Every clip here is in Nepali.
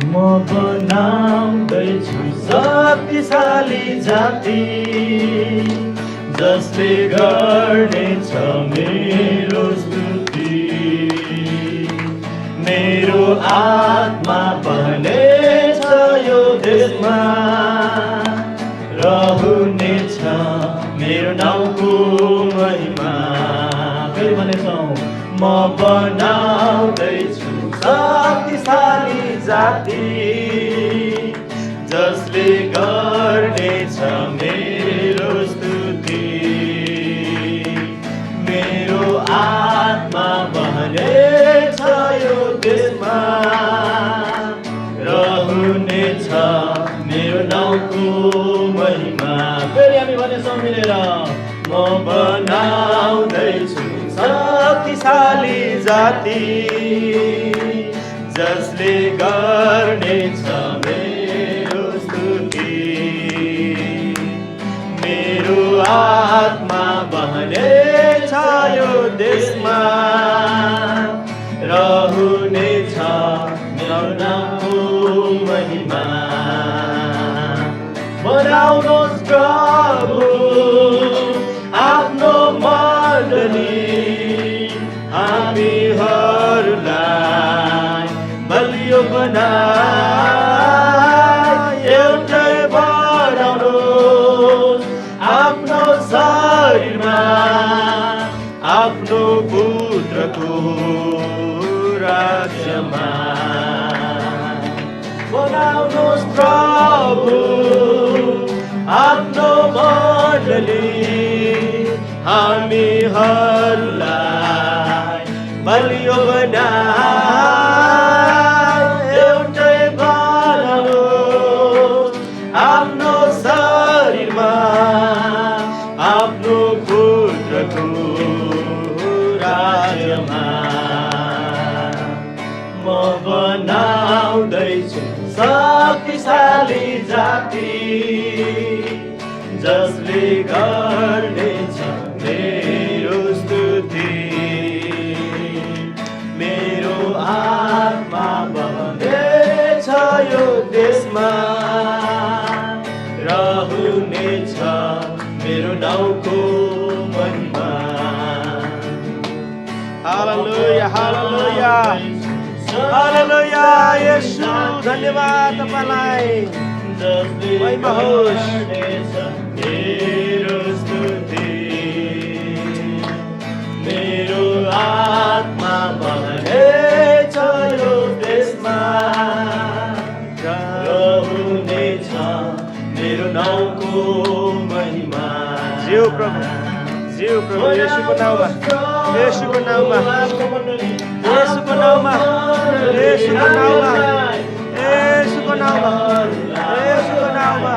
म बनाउँदैछु शक्तिशाली जाति, जसले गर्नेछ मेरो स्तुति। मेरो आत्मा बनेछ यो देशमा, रहनेछ मेरो नाउँको महिमा। फेरि भनेछौँ, म बनाउँदैछु शक्तिशाली जाति, जसले गर्नेछ मेरो स्तुति। मेरो आत्मा बहनेछ यो देशमा, रहनेछ मेरो नाउँको महिमा। फेरि हामी भनेछौँ मिलेर, म बनाउँदैछु शक्तिशाली जाति, जसले गर्नेछ मेरो स्तुति। मेरो आत्मा बहनेछ यो देशमा, रहनेछ मेरो नामको महिमा। बनाउनुहोस् प्रभु आफ्नो मण्डली, हामीहरूलाई बलियो बनाई। एउटै बनाउनुहोस् आफ्नो शरीरमा, आफ्नो पुत्रको राज्यमा। बनाउनुहोस् प्रभु आफ्नो मण्डली, हामीहरूलाई बलियो बनाई। एउटै बनाउनुहोस् आफ्नो शरीरमा, आफ्नो पुत्रको राज्यमा। म बनाउँदैछु शक्तिशाली जाति, जसले गर्नेछ मेरो स्तुति। मेरो आत्मा बहनेछ यो देशमा, रहनेछ मेरो नाउँको महिमा। हालेलुया, हालेलुया, हालेलुया। येशू धन्यवाद तपाईलाई, महिमा होस्। मेरो स्तुति। मेरो आत्मा बहनेछ यो देशमा, रहनेछ मेरो नाउँको महिमा। ज्यू प्रभु, ज्यू प्रभु, येशूको नाउँमा, येशूको नाउँमा, येशूको नाउँमा, येशूको नाउँमा, येशूको नाउँमा, येशूको नाउँमा,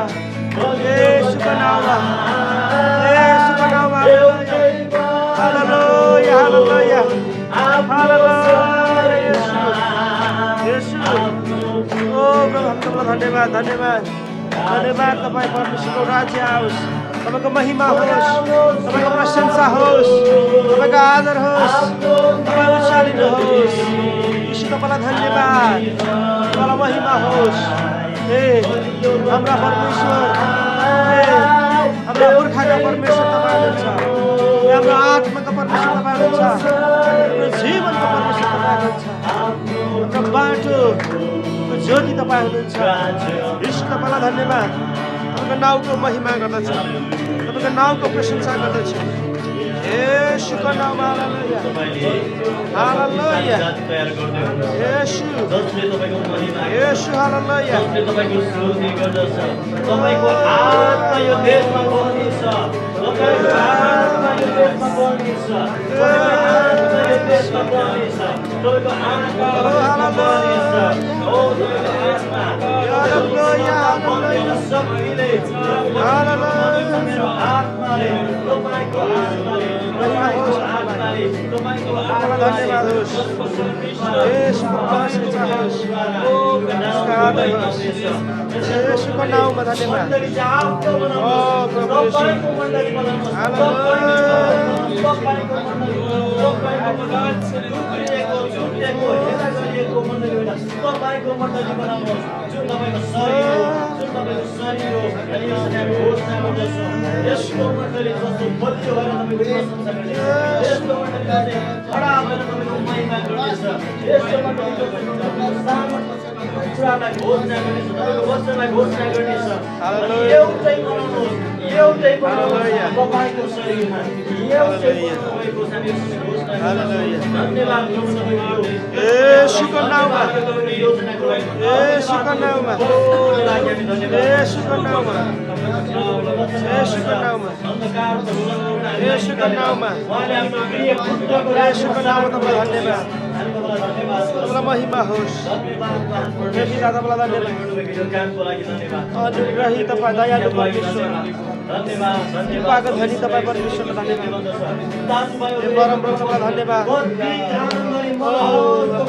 येशूको नाउँमा, येशूको नाउँमा। हालेलुया, हालेलुया, हालेलुया। येशू, येशू। ओ प्रभु, हम तपाईँलाई धन्यवाद, धन्यवाद, धन्यवाद। तपाईँ परमेश्वरको राज्य आओस्, तपाईँको महिमा होस्, तपाईँको प्रशंसा होस्, तपाईँको आदर होस्, तपाईँ उचालिनुहोस्। यीशु तपाईँलाई धन्यवाद, तपाईँलाई महिमा होस्। हे हाम्रा परमेश्वर, हे हाम्रा पुर्खाका परमेश्वर तपाईँ हुनुहुन्छ, हे हाम्रो आत्माको परमेश्वर तपाईँ हुनुहुन्छ, हाम्रो जीवनको परमेश्वर तपाईँ हुनुहुन्छ, हाम्रो बाटोको ज्योति तपाईँ हुनुहुन्छ। यीशु तपाईँलाई धन्यवाद, तपाईँको नाउँको महिमा गर्दछ, तपाईँको नाउँको प्रशंसा गर्दछ। येशूको नाममा हालेलुया, हालेलुया। येशू, येशू, हालेलुया। तपाईँको स्तुति गर्दछ। तपाईँको आत्मा यो देशमा बग्नेछ, तपाईँको आत्मा यो देशमा बग्नेछ, तपाईँको आत्मा यो देशमा बग्नेछ, तपाईँको आत्मा यो देशमा बग्नेछ। ओ तपाईँको आत्मा, बग्नेको शक्तिले, मेरो आत्माले, तपाईँको आत्माले, तपाईँको आत्माले, तपाईँको धन्यवाद होस्। येशूको प्रशंसा होस्, आदर होस्। येशूको नाउँमा धन्यवाद। ओ प्रभु येशू, हालेलुया। तपाईँको मण्डली बनाउनुहोस् जुन तपाईँको शरीर हो जुन तपाईँको शरीर हो अनि यसरी हामी घोषणा गर्दछौँ यस्तो मण्डली जस्तो बलियो भएर तपाईँको प्रशंसा गर्नेछ यस्तो मण्डली चाहिँ खडा भएर तपाईँको महिमा गर्नेछ यस्तो मण्डली तपाईँको सामर्थ्य कुरालाई घोषणा गर्नेछ तपाईँको वचनलाई घोषणा गर्नेछ एउटै बनाउनुहोस् एउटै बनाउनुहोस् तपाईँको शरीरमा एउटै तपाईँको हामी घोषणा गर्दछौँ धन्यवाद प्रभु तपाईँको येशूको नाममा योजनाको लागि येशूको नाममा येशूको नाममा येशूको नाममा येशूको नाममा येशूको नाममा तपाईँलाई धन्यवाद तपाईँलाई महिमा होस् हे पिता तपाईँलाई धन्यवाद अनुग्रही तपाईँ दयालु परमेश्वर कृपाको धनी तपाईँ परमेश्वरलाई धन्यवाद हे परम प्रभु तपाईँलाई धन्यवाद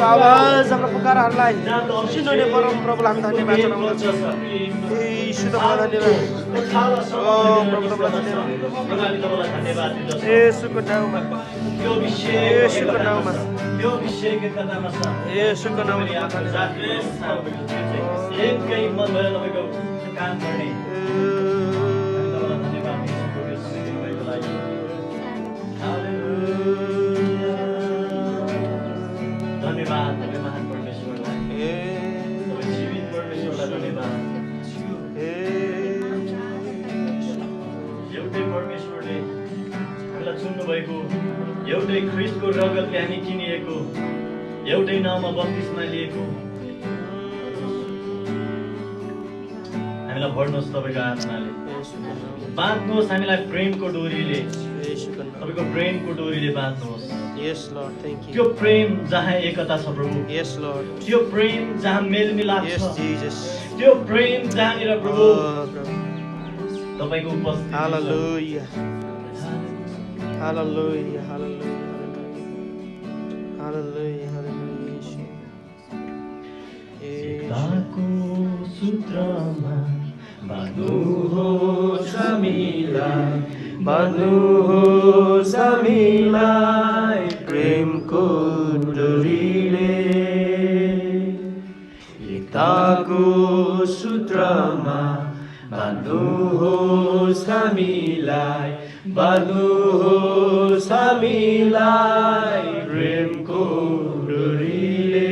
आवाज हाम्रो पुकारहरूलाई सुन्ने परम प्रभुलाई हामी धन्यवाद जनाउँदछौँ यीशु तपाईँलाई धन्यवाद प्रभु तपाईँलाई धन्यवाद येशूको नाममा येशूको नाममा येशूको नाममा एकै मन भएर तपाईँको काम गर्ने धन्यवाद तपाईँ महान परमेश्वरलाई तपाईँ जीवित परमेश्वरलाई धन्यवाद एउटै परमेश्वरले हामीलाई चुन्नुभएको एउटै ख्रिस्टको रगतले हामी किनिएको एउटै नाउँमा बत्तिसमा लिएको हामीलाई भर्नुहोस् तपाईँको आत्माले बाँध्नुहोस् हामीलाई प्रेमको डोरीले तपाईँको प्रेमको डोरीले बाँध्नुहोस् Yes, Lord. Thank you. त्यो प्रेम जहाँ एकता छ प्रभु Yes, Lord. त्यो प्रेम जहाँ मेलमिलाप Yes, छ Jesus. त्यो प्रेम जहाँनिर प्रभु Oh, प्रभु. तपाईँको उपस्थिति छ। Hallelujah. Hallelujah. Hallelujah. Hallelujah. Hallelujah. एकताको सूत्रमा बाँध्नुहोस् हामीलाई बाँध्नुहोस् हामीलाई प्रेमको डोरीले एकताको सूत्रमा बाँध्नुहोस् हामीलाई बाँध्नुहोस् हामीलाई प्रेमको डोरीले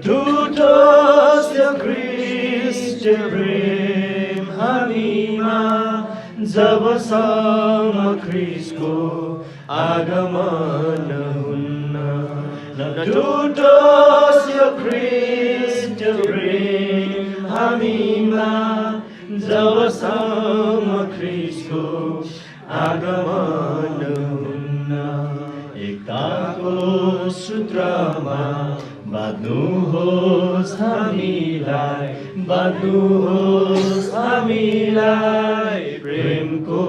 नटुटोस् यो ख्रीष्ट प्रेम हामीमा जबसम्म ख्रीष्टको आगमन हुन्न नटुटोस् यो ख्रीष्ट प्रेम हामीमा जबसम्म ख्रीष्टको आगमन हुन्न एकताको सूत्रमा बाँध्नुहोस् हामीलाई बाँध्नुहोस् हामीलाई प्रेमको